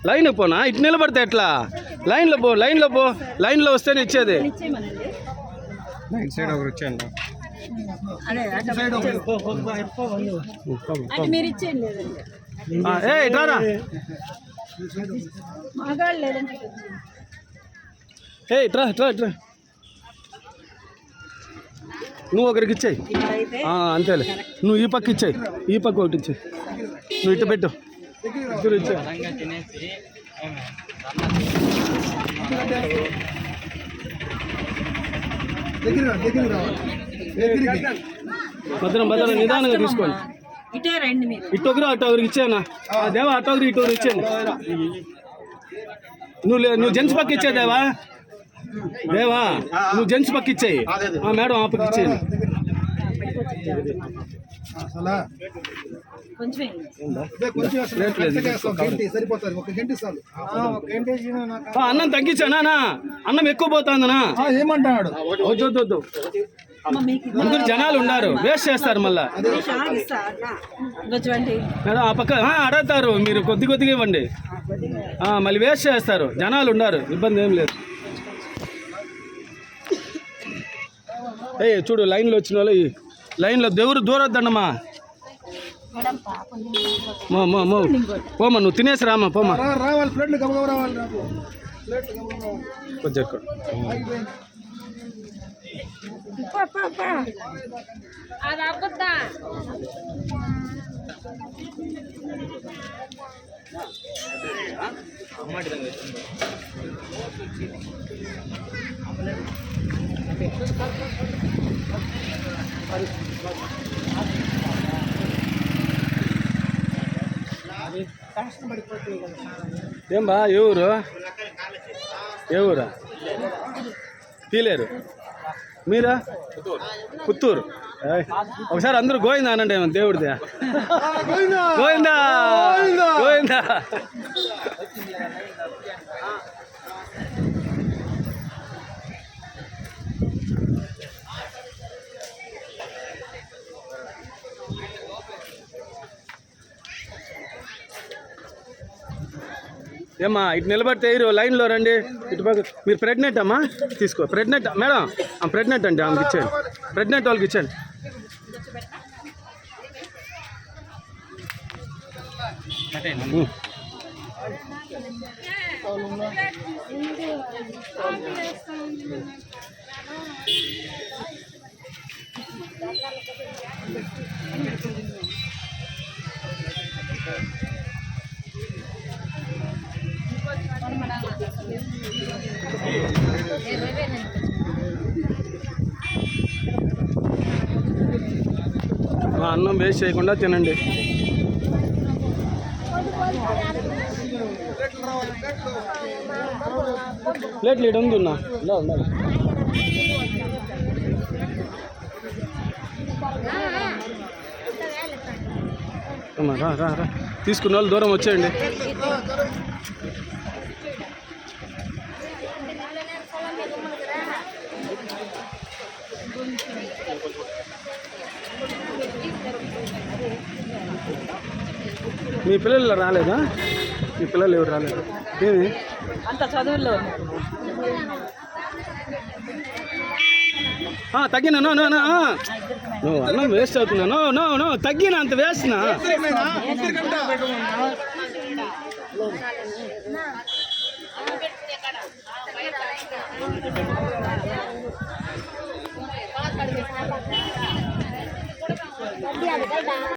Line పోనా ఇటు నిలబడితే ఎట్లా? లైన్లో పో లైన్లో వస్తేనే ఇచ్చేది. సైడ్ ఒకరు వచ్చేయండి. ఇట్రారా. ఇట్రా నువ్వు ఒకరికి ఇచ్చేయి. అంతేలే, నువ్వు ఈ పక్క ఇచ్చేయి, ఈ పక్క ఒకటి ఇచ్చేయి. నువ్వు ఇటు పెట్టు, ఇద్దరు ఇచ్చేయి. భద్రం నిదానంగా తీసుకోండి. ఇటొకరు అటొకరికి ఇచ్చానా దేవా, అటొకరు ఇటొకరు ఇచ్చాను. నువ్వు జెంట్స్ పక్క ఇచ్చే దేవా, నువ్వు జెంట్స్ పక్క ఇచ్చేయి. మేడం ఆ పక్క ఇచ్చేయి. అన్నం తగ్గించానా? అన్నం ఎక్కువ పోతుందనా? ఏమంటాడు? వద్దు, అందరు జనాలు ఉన్నారు, వేస్ట్ చేస్తారు. మళ్ళా మేడం ఆ పక్క అడుగుతారు, మీరు కొద్దిగా ఇవ్వండి. మళ్ళీ వేస్ట్ చేస్తారు, జనాలు ఉన్నారు, ఇబ్బంది ఏం లేదు. చూడు లైన్లో వచ్చిన వాళ్ళు, ఈ లైన్లో దేవుడు దూరొద్దన్నమ్మా. పోమా, నువ్వు తినేసి రామా, పోమా. కొంచెం ఏం బా, ఏ ఊరా? పీలేరు. మీరా? పుత్తూరు. ఒకసారి అందరూ గోవిందా అనండి. ఏమో దేవుడిది గోవిందా. ఏమ్మా ఇటు నిలబడితే లైన్లో రండి. ఇటు పక్క మీరు ప్రెగ్నెంట్ అమ్మా, తీసుకో. ప్రెగ్నెంట్ మేడం, ప్రెగ్నెంట్ అండి, ఆమెకి ఇచ్చేయండి. ప్రెగ్నెంట్ వాళ్ళకి ఇచ్చేయండి. అన్నం వేస్ట్ చేయకుండా తినండి. ప్లేట్లు ఇటు ఉందా? ఉండాలి. రా తీసుకున్న వాళ్ళు దూరం వచ్చేయండి. మీ పిల్లలు రాలేదా? మీ పిల్లలు ఎవరు రాలేదు? ఏమి అంత చదువుల్లో తగ్గినా? నువ్వు అన్నం వేస్ట్ అవుతున్నా. నో తగ్గినా, అంత వేస్ట్నా?